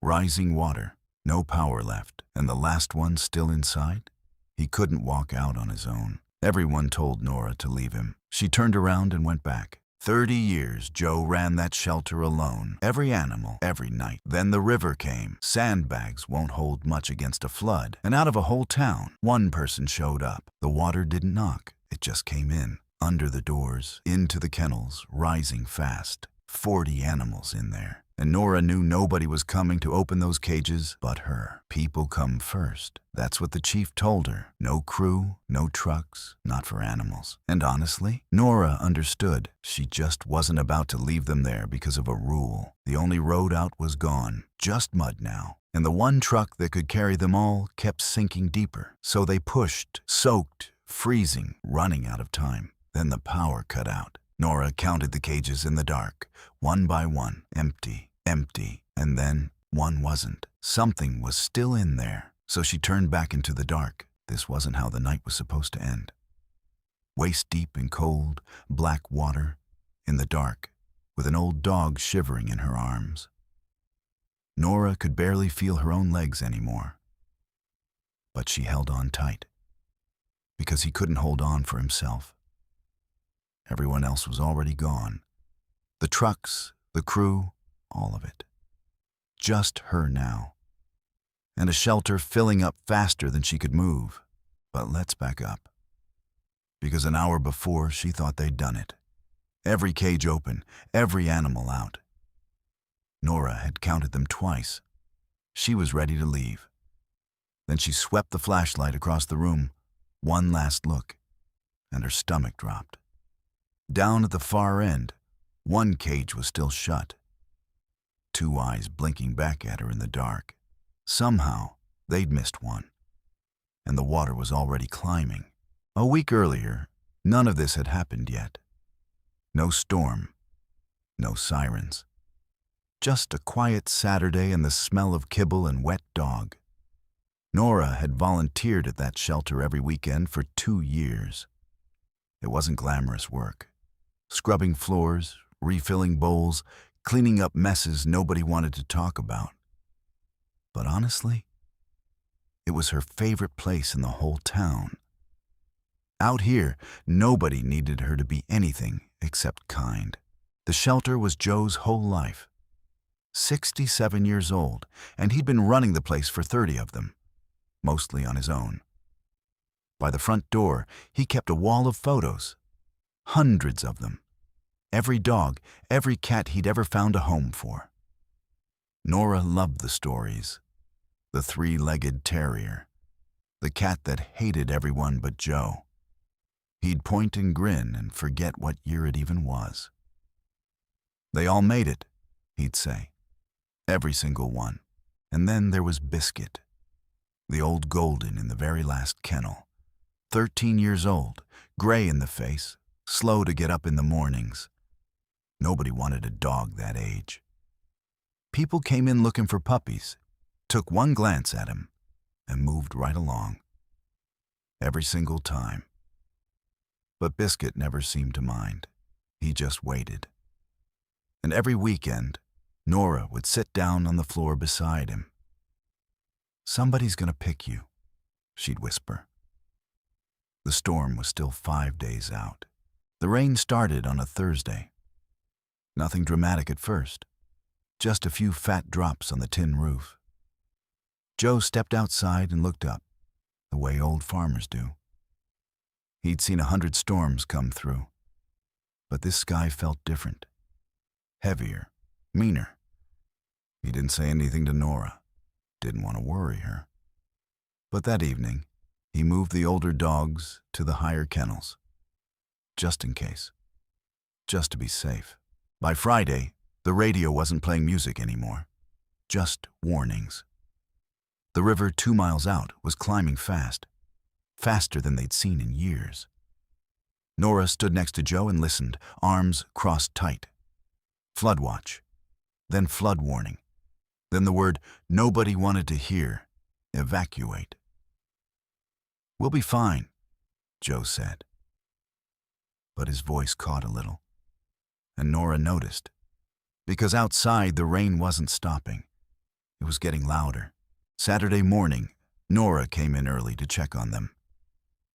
Rising water, no power left, and the last one still inside? He couldn't walk out on his own. Everyone told Nora to leave him. She turned around and went back. 30 years Joe ran that shelter alone. Every animal, every night. Then the river came. Sandbags won't hold much against a flood. And out of a whole town, one person showed up. The water didn't knock. It just came in. Under the doors, into the kennels, rising fast. 40 animals in there. And Nora knew nobody was coming to open those cages but her. People come first. That's what the chief told her. No crew, no trucks, not for animals. And honestly, Nora understood. She just wasn't about to leave them there because of a rule. The only road out was gone. Just mud now. And the one truck that could carry them all kept sinking deeper. So they pushed, soaked, freezing, running out of time. Then the power cut out. Nora counted the cages in the dark, one by one, empty, empty, and then one wasn't. Something was still in there, so she turned back into the dark. This wasn't how the night was supposed to end. Waist deep in cold, black water, in the dark, with an old dog shivering in her arms. Nora could barely feel her own legs anymore, but she held on tight, because he couldn't hold on for himself. Everyone else was already gone. The trucks, the crew, all of it. Just her now. And a shelter filling up faster than she could move. But let's back up. Because an hour before, she thought they'd done it. Every cage open, every animal out. Nora had counted them twice. She was ready to leave. Then she swept the flashlight across the room. One last look, and her stomach dropped. Down at the far end, one cage was still shut. Two eyes blinking back at her in the dark. Somehow, they'd missed one, and the water was already climbing. A week earlier, none of this had happened yet. No storm, no sirens. Just a quiet Saturday and the smell of kibble and wet dog. Nora had volunteered at that shelter every weekend for 2 years. It wasn't glamorous work. Scrubbing floors, refilling bowls, cleaning up messes nobody wanted to talk about. But honestly, it was her favorite place in the whole town. Out here, nobody needed her to be anything except kind. The shelter was Joe's whole life. 67 years old, and he'd been running the place for 30 of them, mostly on his own. By the front door, he kept a wall of photos. Hundreds of them. Every dog, every cat he'd ever found a home for. Nora loved the stories. The 3-legged terrier. The cat that hated everyone but Joe. He'd point and grin and forget what year it even was. They all made it, he'd say. Every single one. And then there was Biscuit. The old golden in the very last kennel. 13 years old, gray in the face, slow to get up in the mornings. Nobody wanted a dog that age. People came in looking for puppies, took one glance at him, and moved right along. Every single time. But Biscuit never seemed to mind. He just waited. And every weekend, Nora would sit down on the floor beside him. "Somebody's gonna pick you," she'd whisper. The storm was still 5 days out. The rain started on a Thursday. Nothing dramatic at first. Just a few fat drops on the tin roof. Joe stepped outside and looked up, the way old farmers do. He'd seen 100 storms come through, but this sky felt different. Heavier, meaner. He didn't say anything to Nora. Didn't want to worry her. But that evening, he moved the older dogs to the higher kennels. Just in case. Just to be safe. By Friday, the radio wasn't playing music anymore. Just warnings. The river 2 miles out was climbing fast. Faster than they'd seen in years. Nora stood next to Joe and listened, arms crossed tight. Flood watch. Then flood warning. Then the word nobody wanted to hear. Evacuate. "We'll be fine," Joe said. But his voice caught a little. And Nora noticed. Because outside the rain wasn't stopping. It was getting louder. Saturday morning, Nora came in early to check on them,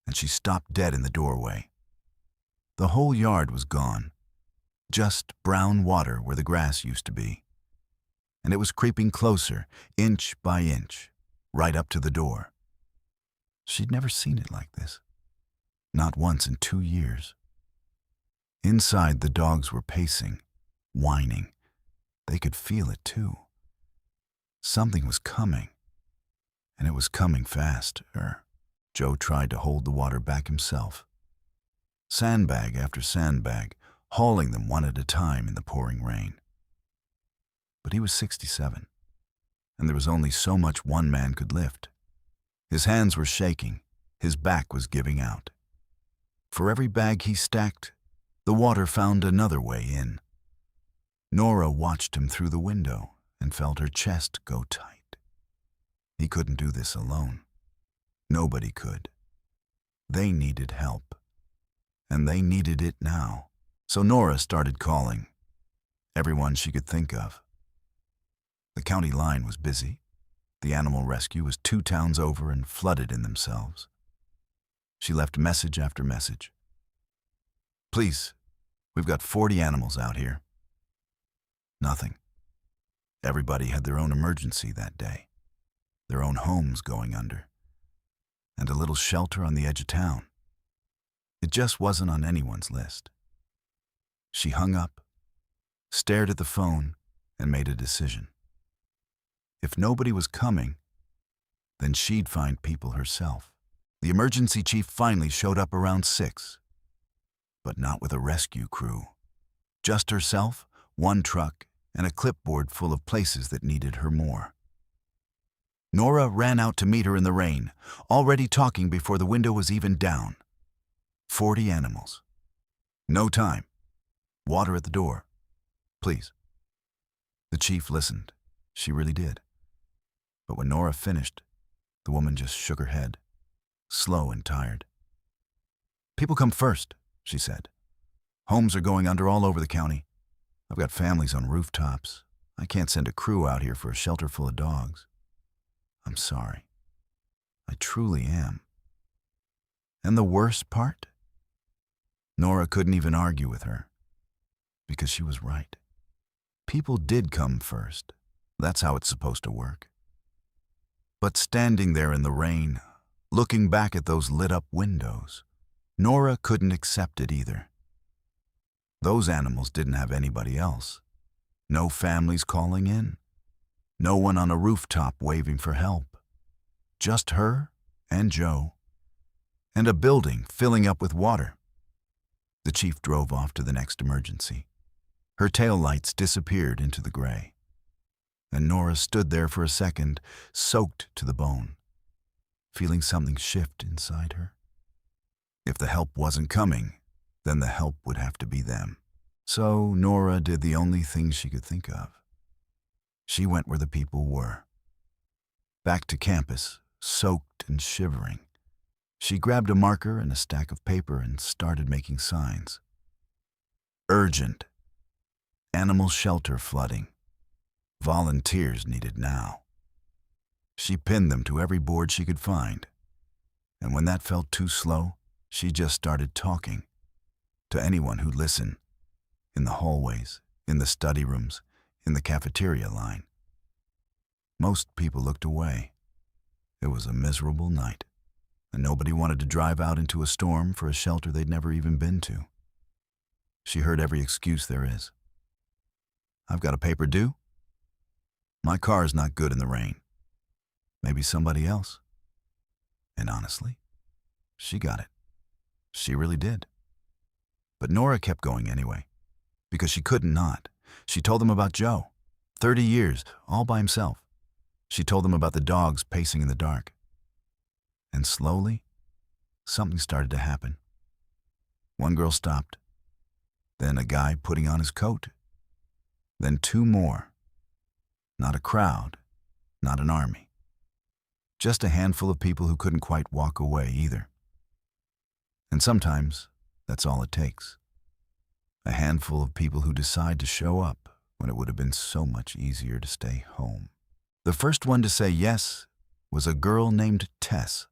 and she stopped dead in the doorway. The whole yard was gone, just brown water where the grass used to be. And it was creeping closer, inch by inch, right up to the door. She'd never seen it like this. Not once in 2 years. Inside, the dogs were pacing, whining. They could feel it too. Something was coming, and it was coming fast. Joe tried to hold the water back himself. Sandbag after sandbag, hauling them one at a time in the pouring rain. But he was 67, and there was only so much one man could lift. His hands were shaking, his back was giving out. For every bag he stacked, the water found another way in. Nora watched him through the window and felt her chest go tight. He couldn't do this alone. Nobody could. They needed help, and they needed it now. So Nora started calling everyone she could think of. The county line was busy. The animal rescue was 2 towns over and flooded in themselves. She left message after message. Please, we've got 40 animals out here. Nothing. Everybody had their own emergency that day, their own homes going under, and a little shelter on the edge of town. It just wasn't on anyone's list. She hung up, stared at the phone, and made a decision. If nobody was coming, then she'd find people herself. The emergency chief finally showed up around 6, but not with a rescue crew. Just herself, 1 truck, and a clipboard full of places that needed her more. Nora ran out to meet her in the rain, already talking before the window was even down. 40 animals. No time. Water at the door. Please. The chief listened. She really did. But when Nora finished, the woman just shook her head, slow and tired. People come first, she said. Homes are going under all over the county. I've got families on rooftops. I can't send a crew out here for a shelter full of dogs. I'm sorry. I truly am. And the worst part? Nora couldn't even argue with her, because she was right. People did come first. That's how it's supposed to work. But standing there in the rain, looking back at those lit-up windows, Nora couldn't accept it either. Those animals didn't have anybody else. No families calling in. No one on a rooftop waving for help. Just her and Joe, and a building filling up with water. The chief drove off to the next emergency. Her taillights disappeared into the gray, and Nora stood there for a second, soaked to the bone, feeling something shift inside her. If the help wasn't coming, then the help would have to be them. So Nora did the only thing she could think of. She went where the people were. Back to campus, soaked and shivering. She grabbed a marker and a stack of paper and started making signs. Urgent. Animal shelter flooding. Volunteers needed now. She pinned them to every board she could find. And when that felt too slow, she just started talking. To anyone who'd listen. In the hallways, in the study rooms, in the cafeteria line. Most people looked away. It was a miserable night, and nobody wanted to drive out into a storm for a shelter they'd never even been to. She heard every excuse there is. I've got a paper due. My car's not good in the rain. Maybe somebody else. And honestly, she got it. She really did. But Nora kept going anyway, because she couldn't not. She told them about Joe, 30 years, all by himself. She told them about the dogs pacing in the dark. And slowly, something started to happen. One girl stopped, then a guy putting on his coat, then 2 more. Not a crowd, not an army. Just a handful of people who couldn't quite walk away either. And sometimes, that's all it takes. A handful of people who decide to show up when it would have been so much easier to stay home. The first one to say yes was a girl named Tess.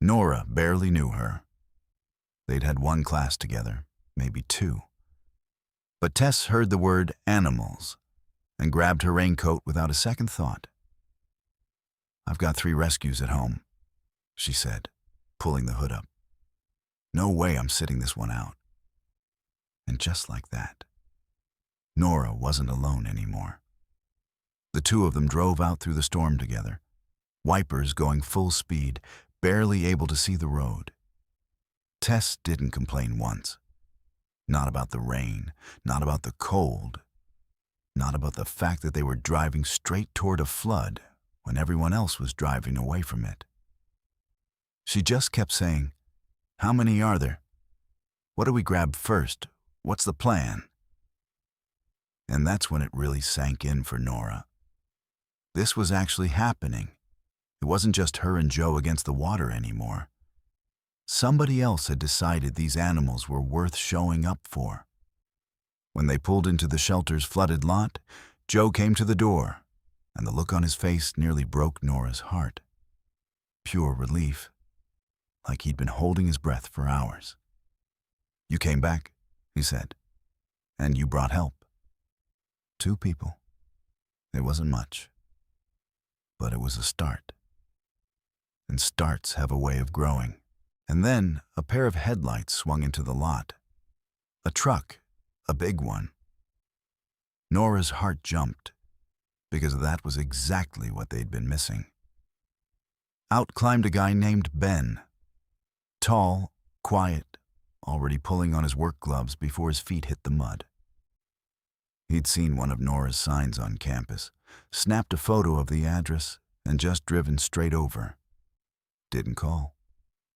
Nora barely knew her. They'd had one class together, maybe two. But Tess heard the word animals and grabbed her raincoat without a second thought. "I've got 3 rescues at home," she said, pulling the hood up. "No way I'm sitting this one out." And just like that, Nora wasn't alone anymore. The two of them drove out through the storm together, wipers going full speed, barely able to see the road. Tess didn't complain once. Not about the rain, not about the cold, not about the fact that they were driving straight toward a flood when everyone else was driving away from it. She just kept saying, "How many are there? What do we grab first? What's the plan?" And that's when it really sank in for Nora. This was actually happening. It wasn't just her and Joe against the water anymore. Somebody else had decided these animals were worth showing up for. When they pulled into the shelter's flooded lot, Joe came to the door, and the look on his face nearly broke Nora's heart. Pure relief, like he'd been holding his breath for hours. "You came back," he said, "and you brought help." 2 people. It wasn't much, but it was a start. And starts have a way of growing. And then a pair of headlights swung into the lot. A truck, a big one. Nora's heart jumped, because that was exactly what they'd been missing. Out climbed a guy named Ben. Tall, quiet, already pulling on his work gloves before his feet hit the mud. He'd seen one of Nora's signs on campus, snapped a photo of the address, and just driven straight over. Didn't call,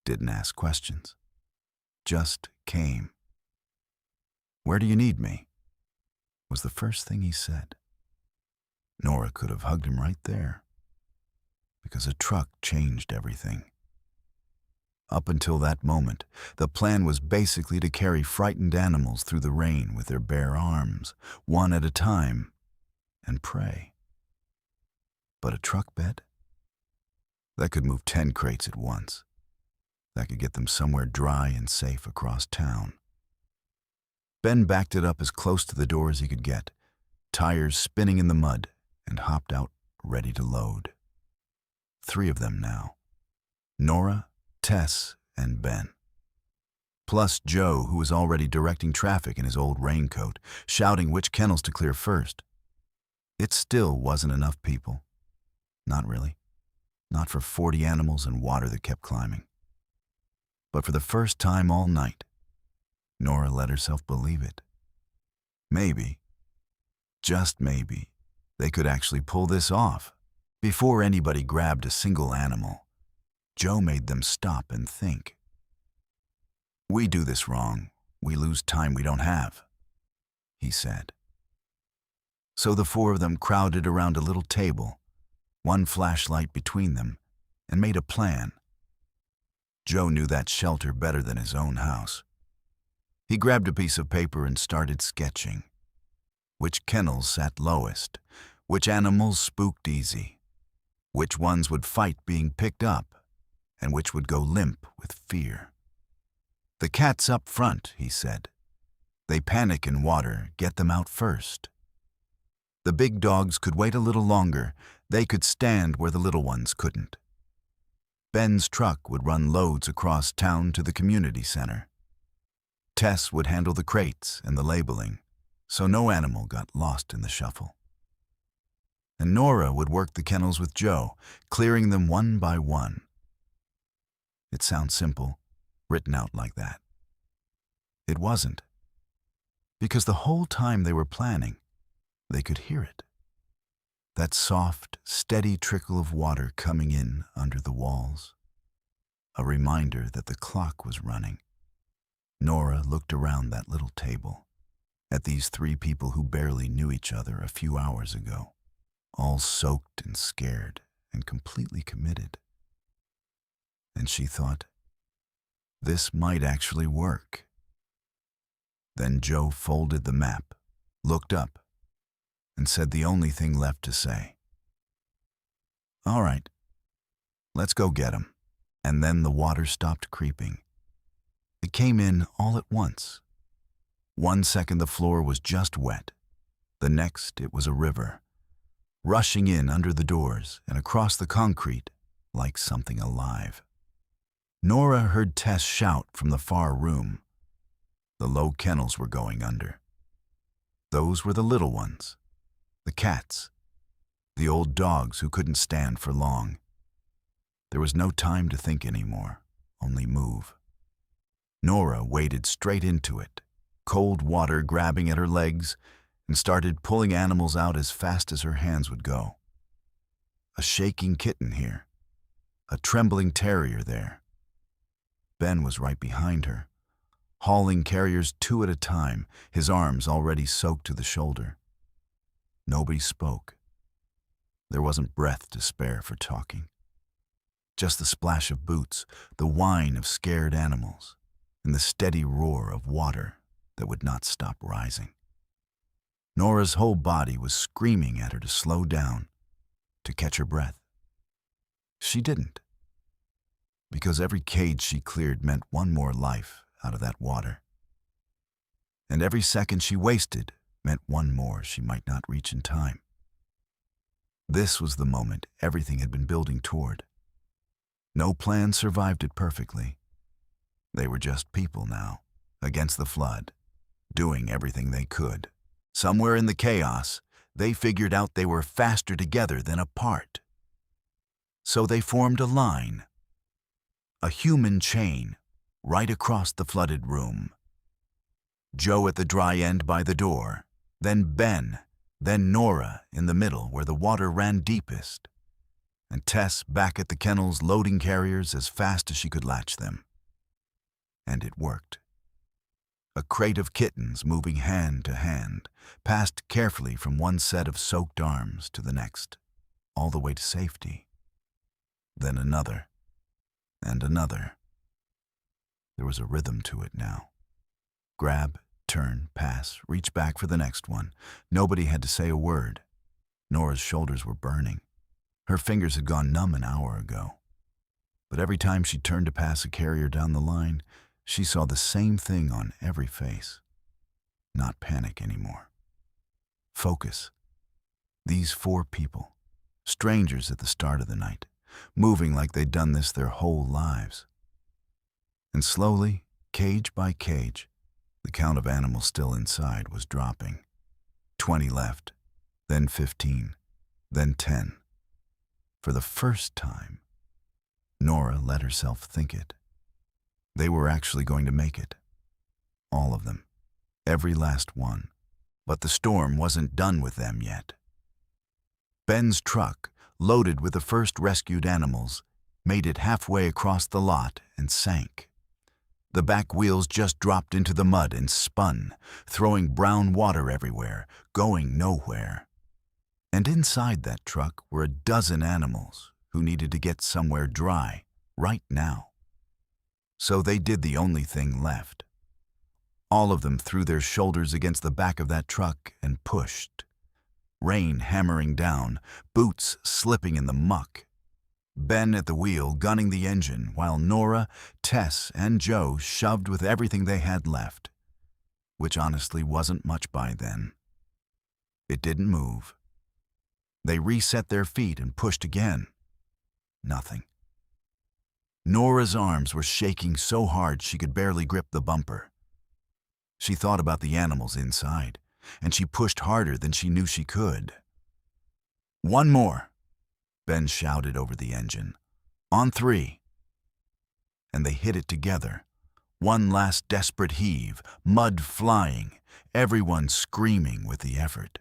didn't ask questions, just came. "Where do you need me?" was the first thing he said. Nora could have hugged him right there, because a truck changed everything. Up until that moment, the plan was basically to carry frightened animals through the rain with their bare arms, one at a time, and pray. But a truck bed? That could move 10 crates at once. That could get them somewhere dry and safe across town. Ben backed it up as close to the door as he could get, tires spinning in the mud, and hopped out ready to load. 3 of them now. Nora, Tess, and Ben. Plus Joe, who was already directing traffic in his old raincoat, shouting which kennels to clear first. It still wasn't enough people. Not really. Not for 40 animals and water that kept climbing. But for the first time all night, Nora let herself believe it. Maybe, just maybe, they could actually pull this off. Before anybody grabbed a single animal, Joe made them stop and think. "We do this wrong. We lose time we don't have," he said. So the 4 of them crowded around a little table, one flashlight between them, and made a plan. Joe knew that shelter better than his own house. He grabbed a piece of paper and started sketching. Which kennels sat lowest, which animals spooked easy, which ones would fight being picked up, and which would go limp with fear. "The cat's up front," he said. "They panic in water, get them out first. The big dogs could wait a little longer. They could stand where the little ones couldn't. Ben's truck would run loads across town to the community center. Tess would handle the crates and the labeling, so no animal got lost in the shuffle. And Nora would work the kennels with Joe, clearing them one by one." It sounds simple, written out like that. It wasn't. Because the whole time they were planning, they could hear it. That soft, steady trickle of water coming in under the walls. A reminder that the clock was running. Nora looked around that little table, at these 3 people who barely knew each other a few hours ago, all soaked and scared and completely committed. And she thought, this might actually work. Then Joe folded the map, looked up, and said the only thing left to say. All right, let's go get him. And then the water stopped creeping. It came in all at once. 1 second the floor was just wet. The next it was a river, rushing in under the doors and across the concrete like something alive. Nora heard Tess shout from the far room. The low kennels were going under. Those were the little ones, the cats, the old dogs who couldn't stand for long. There was no time to think anymore, only move. Nora waded straight into it, cold water grabbing at her legs, and started pulling animals out as fast as her hands would go. A shaking kitten here, a trembling terrier there. Ben was right behind her, hauling carriers 2 at a time, his arms already soaked to the shoulder. Nobody spoke. There wasn't breath to spare for talking. Just the splash of boots, the whine of scared animals, and the steady roar of water that would not stop rising. Nora's whole body was screaming at her to slow down, to catch her breath. She didn't, because every cage she cleared meant one more life out of that water. And every second she wasted meant one more she might not reach in time. This was the moment everything had been building toward. No plan survived it perfectly. They were just people now, against the flood, doing everything they could. Somewhere in the chaos, they figured out they were faster together than apart. So they formed a line, a human chain, right across the flooded room. Joe at the dry end by the door, then Ben, then Nora in the middle where the water ran deepest, and Tess back at the kennels loading carriers as fast as she could latch them. And it worked. A crate of kittens moving hand to hand, passed carefully from one set of soaked arms to the next, all the way to safety. Then another, and another. There was a rhythm to it now. Grab, turn, pass, reach back for the next one. Nobody had to say a word. Nora's shoulders were burning. Her fingers had gone numb an hour ago. But every time she turned to pass a carrier down the line, she saw the same thing on every face. Not panic anymore. Focus. These 4 people, strangers at the start of the night, moving like they'd done this their whole lives. And slowly, cage by cage, the count of animals still inside was dropping. 20 left, then 15, then 10. For the first time, Nora let herself think it. They were actually going to make it. All of them. Every last one. But the storm wasn't done with them yet. Ben's truck, loaded with the first rescued animals, made it halfway across the lot and sank. The back wheels just dropped into the mud and spun, throwing brown water everywhere, going nowhere. And inside that truck were a dozen animals who needed to get somewhere dry, right now. So they did the only thing left. All of them threw their shoulders against the back of that truck and pushed. Rain hammering down, boots slipping in the muck. Ben at the wheel gunning the engine, while Nora, Tess, and Joe shoved with everything they had left, which honestly wasn't much by then. It didn't move. They reset their feet and pushed again. Nothing. Nora's arms were shaking so hard she could barely grip the bumper. She thought about the animals inside, and she pushed harder than she knew she could. "One more," Ben shouted over the engine. "On 3. And they hit it together. One last desperate heave, mud flying, everyone screaming with the effort.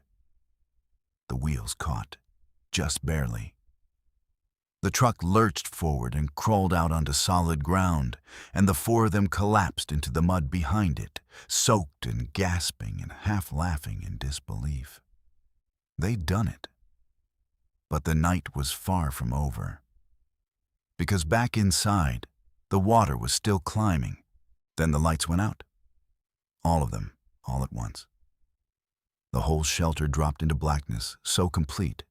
The wheels caught, just barely. The truck lurched forward and crawled out onto solid ground, and the 4 of them collapsed into the mud behind it, soaked and gasping and half laughing in disbelief. They'd done it. But the night was far from over. Because back inside, the water was still climbing. Then the lights went out. All of them, all at once. The whole shelter dropped into blackness, so complete,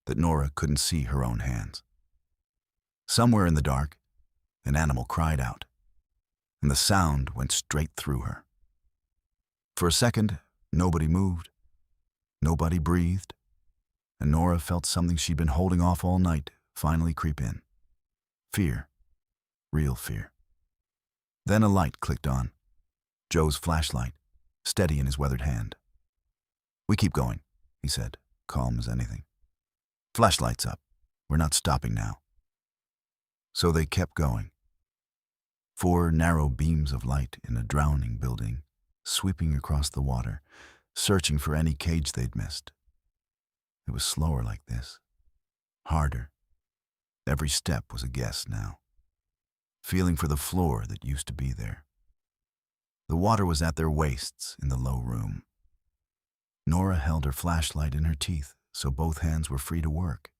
that Nora couldn't see her own hands. Somewhere in the dark, an animal cried out, and the sound went straight through her. For a second, nobody moved, nobody breathed, and Nora felt something she'd been holding off all night finally creep in. Fear. Real fear. Then a light clicked on. Joe's flashlight, steady in his weathered hand. "We keep going," he said, calm as anything. "Flashlight's up. We're not stopping now." So they kept going. 4 narrow beams of light in a drowning building, sweeping across the water, searching for any cage they'd missed. It was slower like this. Harder. Every step was a guess now. Feeling for the floor that used to be there. The water was at their waists in the low room. Nora held her flashlight in her teeth, so both hands were free to work.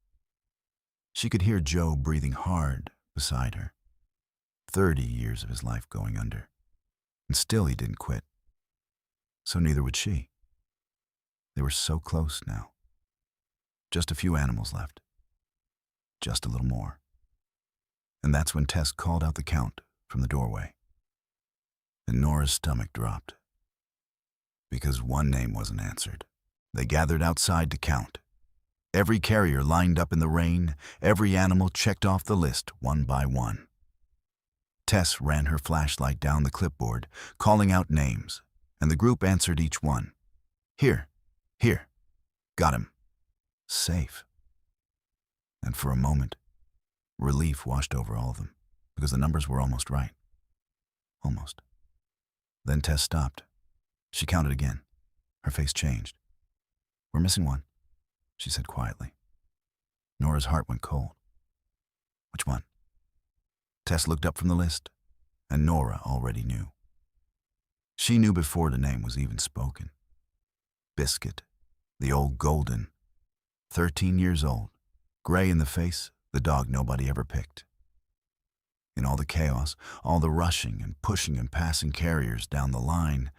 She could hear Joe breathing hard beside her. 30 years of his life going under. And still he didn't quit. So neither would she. They were so close now. Just a few animals left. Just a little more. And that's when Tess called out the count from the doorway. And Nora's stomach dropped. Because one name wasn't answered. They gathered outside to count. Every carrier lined up in the rain, every animal checked off the list one by one. Tess ran her flashlight down the clipboard, calling out names, and the group answered each one. Here. Got him. Safe. And for a moment, relief washed over all of them, because the numbers were almost right. Almost. Then Tess stopped. She counted again. Her face changed. "We're missing one," she said quietly. Nora's heart went cold. "Which one?" Tess looked up from the list, and Nora already knew. She knew before the name was even spoken. Biscuit, the old golden, 13 years old, gray in the face, the dog nobody ever picked. In all the chaos, all the rushing and pushing and passing carriers down the line,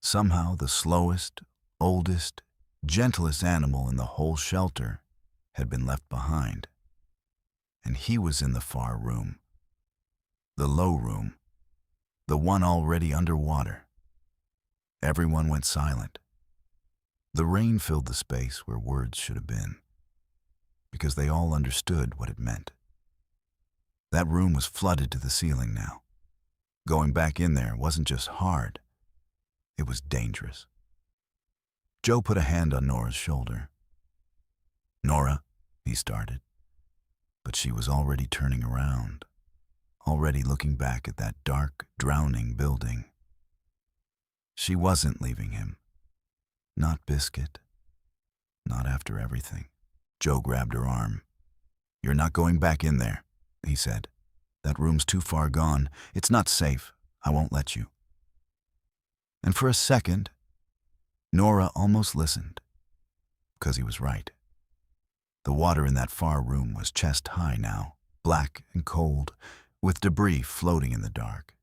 somehow the slowest, oldest, gentlest animal in the whole shelter had been left behind. And he was in the far room. The low room. The one already underwater. Everyone went silent. The rain filled the space where words should have been, because they all understood what it meant. That room was flooded to the ceiling now. Going back in there wasn't just hard, it was dangerous. Joe put a hand on Nora's shoulder. "Nora," he started, but she was already turning around, already looking back at that dark, drowning building. She wasn't leaving him. Not Biscuit. Not after everything. Joe grabbed her arm. "You're not going back in there," he said. "That room's too far gone. It's not safe. I won't let you." And for a second, Nora almost listened, because he was right. The water in that far room was chest high now, black and cold, with debris floating in the dark.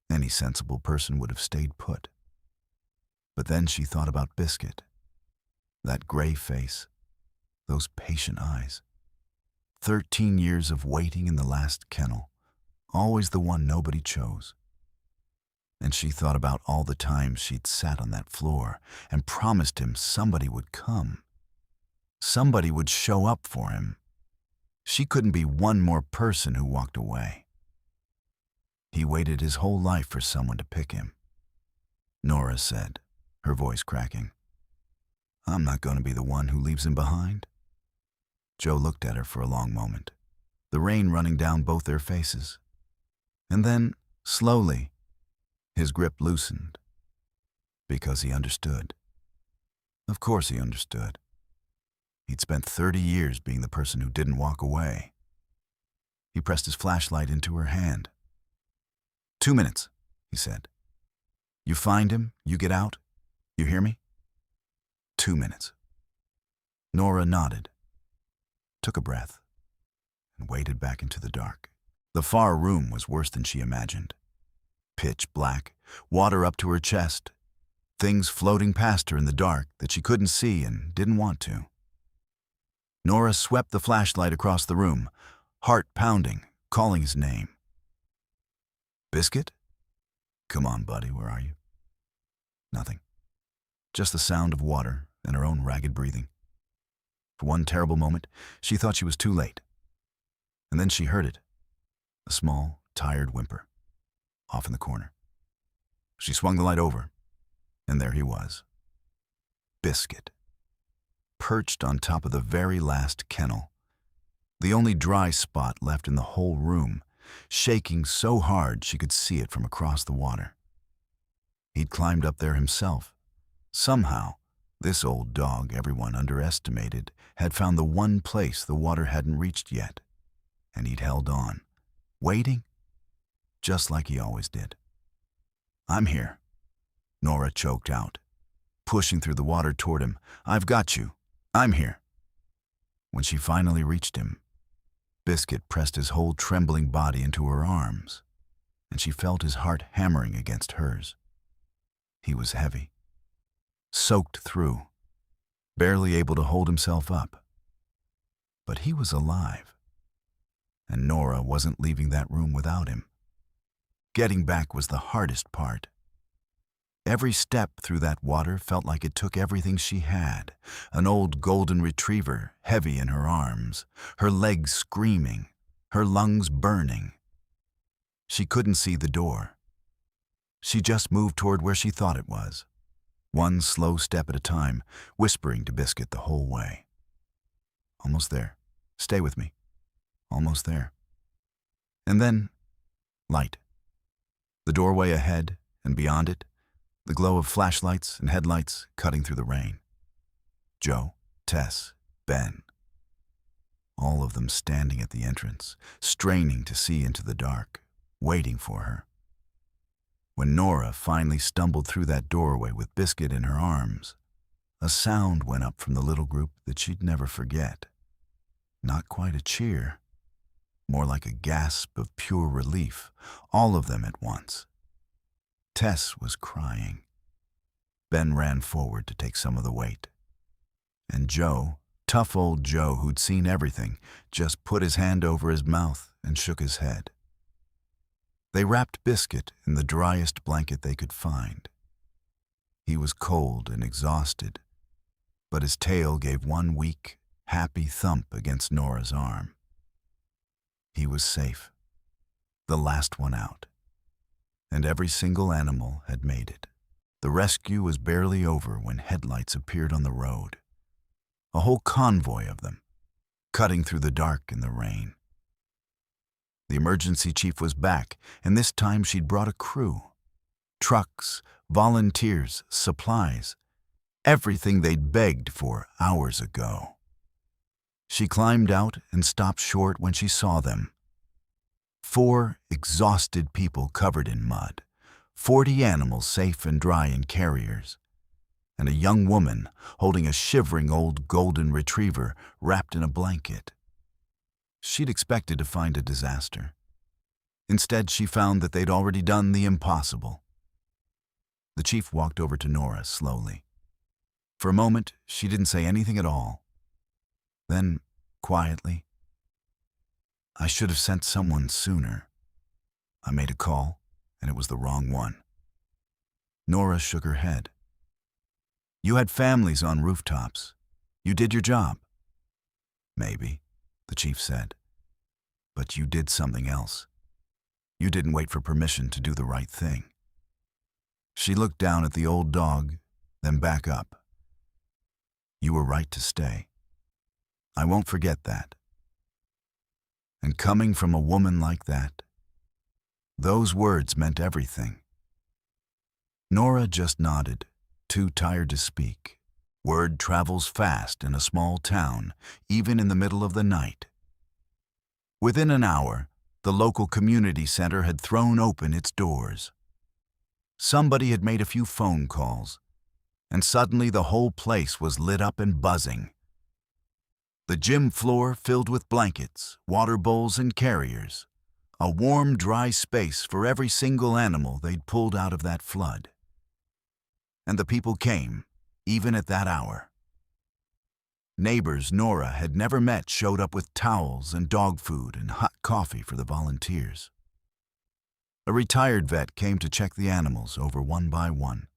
Any sensible person would have stayed put. But then she thought about Biscuit. That gray face, those patient eyes. 13 years of waiting in the last kennel, always the one nobody chose. And she thought about all the times she'd sat on that floor and promised him somebody would come. Somebody would show up for him. She couldn't be one more person who walked away. He waited his whole life for someone to pick him. Nora said, her voice cracking, "I'm not going to be the one who leaves him behind." Joe looked at her for a long moment, the rain running down both their faces. And then, slowly, his grip loosened, because he understood. Of course he understood. He'd spent 30 years being the person who didn't walk away. He pressed his flashlight into her hand. 2 minutes, he said. You find him, you get out. You hear me? 2 minutes. Nora nodded, took a breath, and waded back into the dark. The far room was worse than she imagined. Pitch black, water up to her chest, things floating past her in the dark that she couldn't see and didn't want to. Nora swept the flashlight across the room, heart pounding, calling his name. Biscuit? Come on, buddy, where are you? Nothing. Just the sound of water and her own ragged breathing. For one terrible moment, she thought she was too late. And then she heard it, a small, tired whimper, off in the corner. She swung the light over, and there he was. Biscuit, perched on top of the very last kennel, the only dry spot left in the whole room, shaking so hard she could see it from across the water. He'd climbed up there himself. Somehow, this old dog everyone underestimated had found the one place the water hadn't reached yet, and he'd held on, waiting, just like he always did. I'm here, Nora choked out, pushing through the water toward him. I've got you. I'm here. When she finally reached him, Biscuit pressed his whole trembling body into her arms, and she felt his heart hammering against hers. He was heavy, soaked through, barely able to hold himself up. But he was alive, and Nora wasn't leaving that room without him. Getting back was the hardest part. Every step through that water felt like it took everything she had, an old golden retriever heavy in her arms, her legs screaming, her lungs burning. She couldn't see the door. She just moved toward where she thought it was, one slow step at a time, whispering to Biscuit the whole way. Almost there. Stay with me. Almost there. And then, light. The doorway ahead and beyond it, the glow of flashlights and headlights cutting through the rain. Joe, Tess, Ben. All of them standing at the entrance, straining to see into the dark, waiting for her. When Nora finally stumbled through that doorway with Biscuit in her arms, a sound went up from the little group that she'd never forget. Not quite a cheer, more like a gasp of pure relief, all of them at once. Tess was crying. Ben ran forward to take some of the weight. And Joe, tough old Joe who'd seen everything, just put his hand over his mouth and shook his head. They wrapped Biscuit in the driest blanket they could find. He was cold and exhausted, but his tail gave one weak, happy thump against Nora's arm. He was safe, the last one out, and every single animal had made it. The rescue was barely over when headlights appeared on the road, a whole convoy of them, cutting through the dark and the rain. The emergency chief was back, and this time she'd brought a crew. Trucks, volunteers, supplies, everything they'd begged for hours ago. She climbed out and stopped short when she saw them. 4 exhausted people covered in mud, 40 animals safe and dry in carriers, and a young woman holding a shivering old golden retriever wrapped in a blanket. She'd expected to find a disaster. Instead, she found that they'd already done the impossible. The chief walked over to Nora slowly. For a moment, she didn't say anything at all. Then, quietly, I should have sent someone sooner. I made a call, and it was the wrong one. Nora shook her head. You had families on rooftops. You did your job. Maybe, the chief said. But you did something else. You didn't wait for permission to do the right thing. She looked down at the old dog, then back up. You were right to stay. I won't forget that. And coming from a woman like that, those words meant everything. Nora just nodded, too tired to speak. Word travels fast in a small town, even in the middle of the night. Within an hour, the local community center had thrown open its doors. Somebody had made a few phone calls, and suddenly the whole place was lit up and buzzing. The gym floor filled with blankets, water bowls, and carriers. A warm, dry space for every single animal they'd pulled out of that flood. And the people came, even at that hour. Neighbors Nora had never met showed up with towels and dog food and hot coffee for the volunteers. A retired vet came to check the animals over one by one.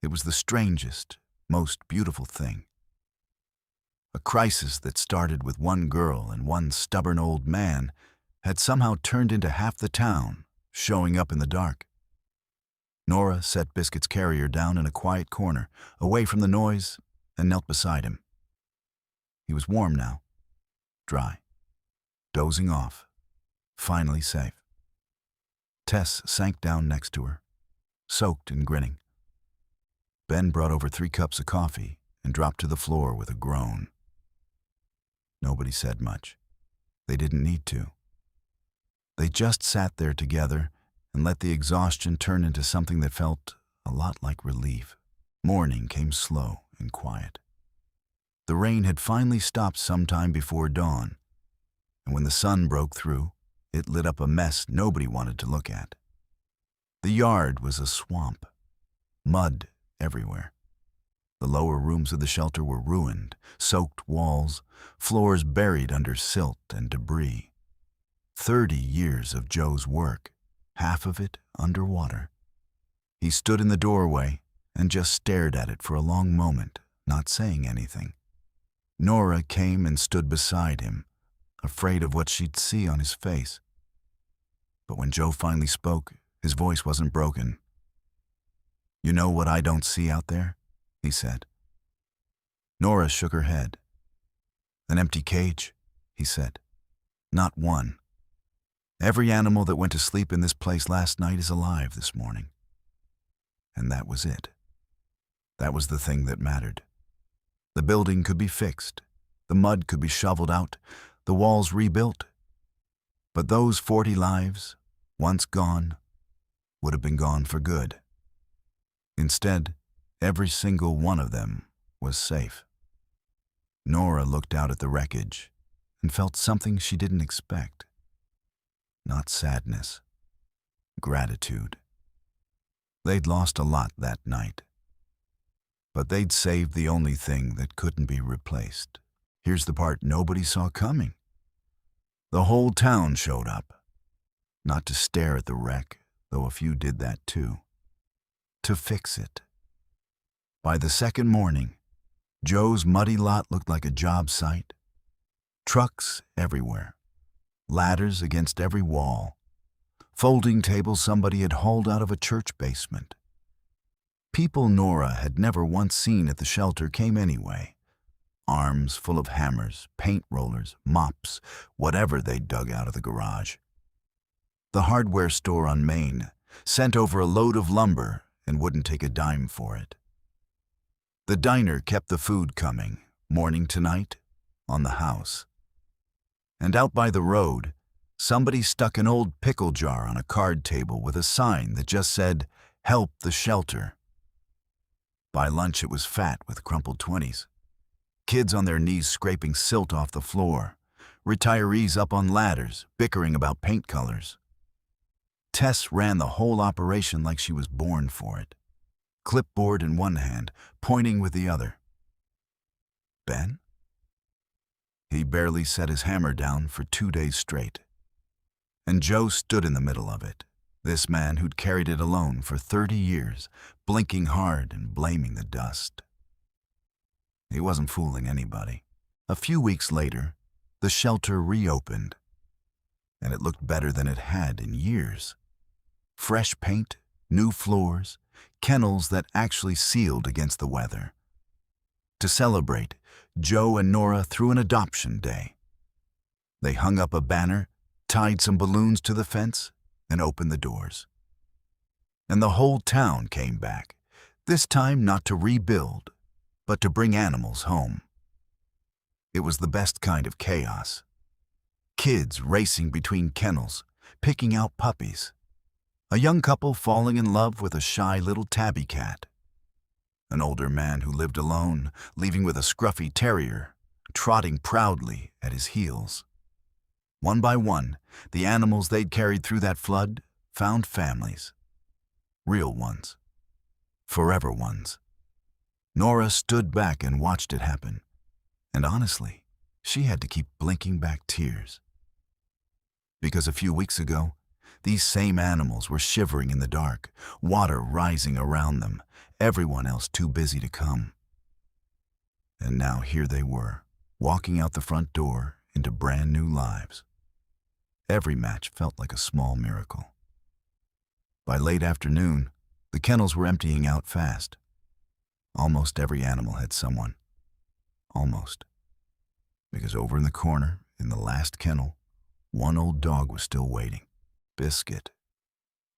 It was the strangest, most beautiful thing. A crisis that started with one girl and one stubborn old man had somehow turned into half the town showing up in the dark. Nora set Biscuit's carrier down in a quiet corner, away from the noise, and knelt beside him. He was warm now, dry, dozing off, finally safe. Tess sank down next to her, soaked and grinning. Ben brought over 3 cups of coffee and dropped to the floor with a groan. Nobody said much. They didn't need to. They just sat there together and let the exhaustion turn into something that felt a lot like relief. Morning came slow and quiet. The rain had finally stopped sometime before dawn, and when the sun broke through, it lit up a mess nobody wanted to look at. The yard was a swamp, mud everywhere. The lower rooms of the shelter were ruined, soaked walls, floors buried under silt and debris. 30 years of Joe's work, half of it underwater. He stood in the doorway and just stared at it for a long moment, not saying anything. Nora came and stood beside him, afraid of what she'd see on his face. But when Joe finally spoke, his voice wasn't broken. "You know what I don't see out there?" he said. Nora shook her head. "An empty cage," he said. "Not one. Every animal that went to sleep in this place last night is alive this morning." And that was it. That was the thing that mattered. The building could be fixed, the mud could be shoveled out, the walls rebuilt. But those 40 lives, once gone, would have been gone for good. Instead, every single one of them was safe. Nora looked out at the wreckage and felt something she didn't expect. Not sadness, gratitude. They'd lost a lot that night, but they'd saved the only thing that couldn't be replaced. Here's the part nobody saw coming. The whole town showed up, not to stare at the wreck, though a few did that too, to fix it. By the second morning, Joe's muddy lot looked like a job site. Trucks everywhere, ladders against every wall, folding tables somebody had hauled out of a church basement. People Nora had never once seen at the shelter came anyway. Arms full of hammers, paint rollers, mops, whatever they'd dug out of the garage. The hardware store on Main sent over a load of lumber and wouldn't take a dime for it. The diner kept the food coming, morning to night, on the house. And out by the road, somebody stuck an old pickle jar on a card table with a sign that just said, "Help the shelter." By lunch it was fat with crumpled 20s. Kids on their knees scraping silt off the floor. Retirees up on ladders, bickering about paint colors. Tess ran the whole operation like she was born for it. Clipboard in one hand, pointing with the other. Ben? He barely set his hammer down for 2 days straight. And Joe stood in the middle of it, this man who'd carried it alone for 30 years, blinking hard and blaming the dust. He wasn't fooling anybody. A few weeks later, the shelter reopened, and it looked better than it had in years. Fresh paint, new floors, kennels that actually sealed against the weather. To celebrate, Joe and Nora threw an adoption day. They hung up a banner, tied some balloons to the fence, and opened the doors. And the whole town came back, this time not to rebuild, but to bring animals home. It was the best kind of chaos. Kids racing between kennels, picking out puppies. A young couple falling in love with a shy little tabby cat. An older man who lived alone, leaving with a scruffy terrier, trotting proudly at his heels. One by one, the animals they'd carried through that flood found families. Real ones. Forever ones. Nora stood back and watched it happen, And honestly, she had to keep blinking back tears. Because a few weeks ago, these same animals were shivering in the dark, water rising around them, everyone else too busy to come. And now here they were, walking out the front door into brand new lives. Every match felt like a small miracle. By late afternoon, the kennels were emptying out fast. Almost every animal had someone. Almost. Because over in the corner, in the last kennel, one old dog was still waiting. Biscuit.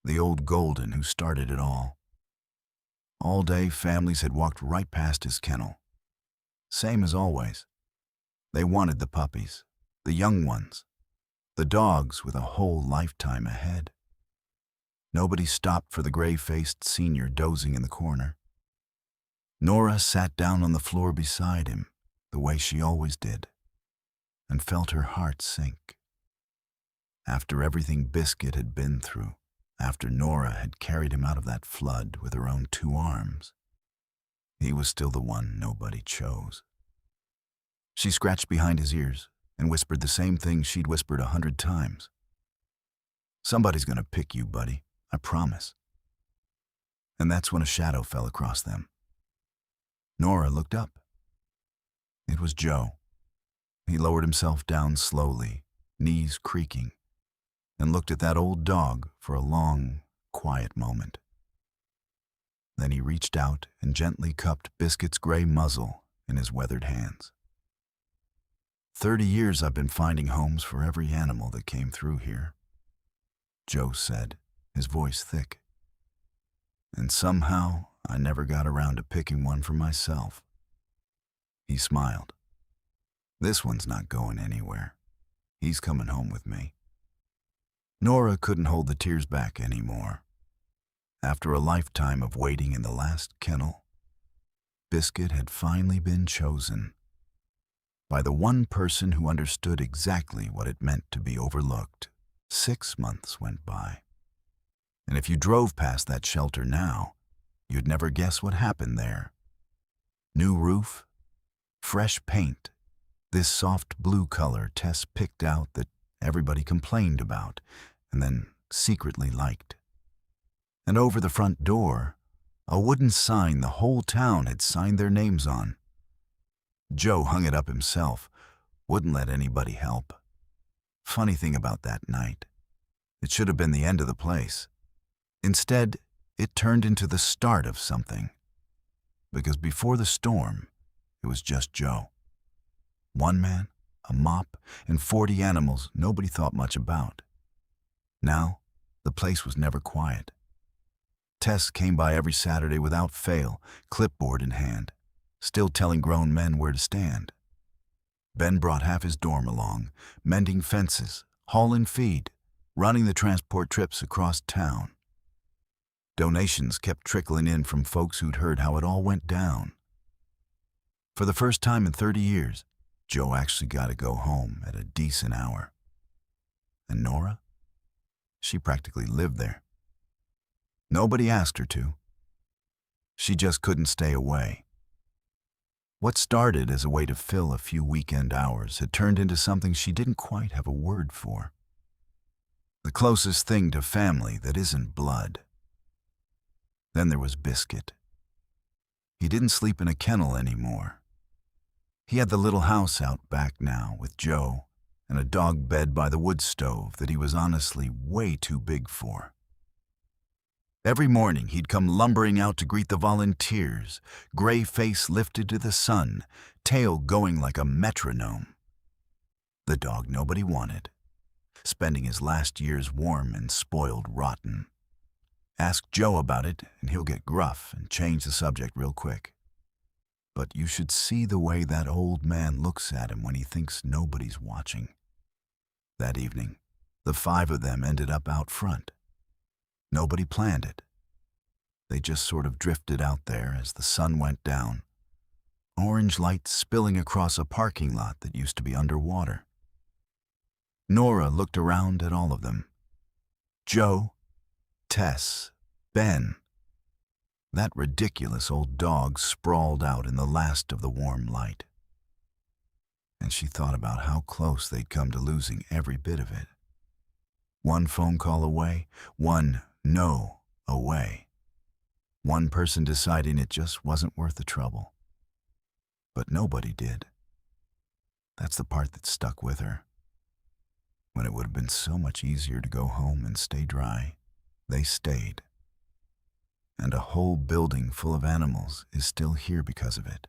The old golden who started it all. All day, families had walked right past his kennel. Same as always. They wanted the puppies, the young ones, the dogs with a whole lifetime ahead. Nobody stopped for the gray-faced senior dozing in the corner. Nora sat down on the floor beside him, the way she always did, and felt her heart sink. After everything Biscuit had been through, after Nora had carried him out of that flood with her own 2 arms, he was still the one nobody chose. She scratched behind his ears and whispered the same thing she'd whispered 100 times. Somebody's gonna pick you, buddy, I promise. And that's when a shadow fell across them. Nora looked up. It was Joe. He lowered himself down slowly, knees creaking, and looked at that old dog for a long, quiet moment. Then he reached out and gently cupped Biscuit's gray muzzle in his weathered hands. 30 years I've been finding homes for every animal that came through here, Joe said, his voice thick. And somehow I never got around to picking one for myself. He smiled. This one's not going anywhere. He's coming home with me. Nora couldn't hold the tears back anymore. After a lifetime of waiting in the last kennel, Biscuit had finally been chosen by the one person who understood exactly what it meant to be overlooked. 6 months went by. And if you drove past that shelter now, you'd never guess what happened there. New roof, fresh paint, this soft blue color Tess picked out that everybody complained about and then secretly liked. And over the front door, a wooden sign the whole town had signed their names on. Joe hung it up himself, wouldn't let anybody help. Funny thing about that night, it should have been the end of the place. Instead, it turned into the start of something. Because before the storm, it was just Joe. One man, a mop, and 40 animals nobody thought much about. Now, the place was never quiet. Tess came by every Saturday without fail, clipboard in hand, still telling grown men where to stand. Ben brought half his dorm along, mending fences, hauling feed, running the transport trips across town. Donations kept trickling in from folks who'd heard how it all went down. For the first time in 30 years, Joe actually got to go home at a decent hour. And Nora? She practically lived there. Nobody asked her to. She just couldn't stay away. What started as a way to fill a few weekend hours had turned into something she didn't quite have a word for. The closest thing to family that isn't blood. Then there was Biscuit. He didn't sleep in a kennel anymore. He had the little house out back now with Joe and a dog bed by the wood stove that he was honestly way too big for. Every morning he'd come lumbering out to greet the volunteers, gray face lifted to the sun, tail going like a metronome. The dog nobody wanted, spending his last years warm and spoiled rotten. Ask Joe about it and he'll get gruff and change the subject real quick. But you should see the way that old man looks at him when he thinks nobody's watching. That evening, the 5 of them ended up out front. Nobody planned it. They just sort of drifted out there as the sun went down, orange light spilling across a parking lot that used to be underwater. Nora looked around at all of them. Joe, Tess, Ben. That ridiculous old dog sprawled out in the last of the warm light. and she thought about how close they'd come to losing every bit of it. One phone call away, one no away. One person deciding it just wasn't worth the trouble. But nobody did. That's the part that stuck with her. When it would have been so much easier to go home and stay dry, they stayed. And a whole building full of animals is still here because of it.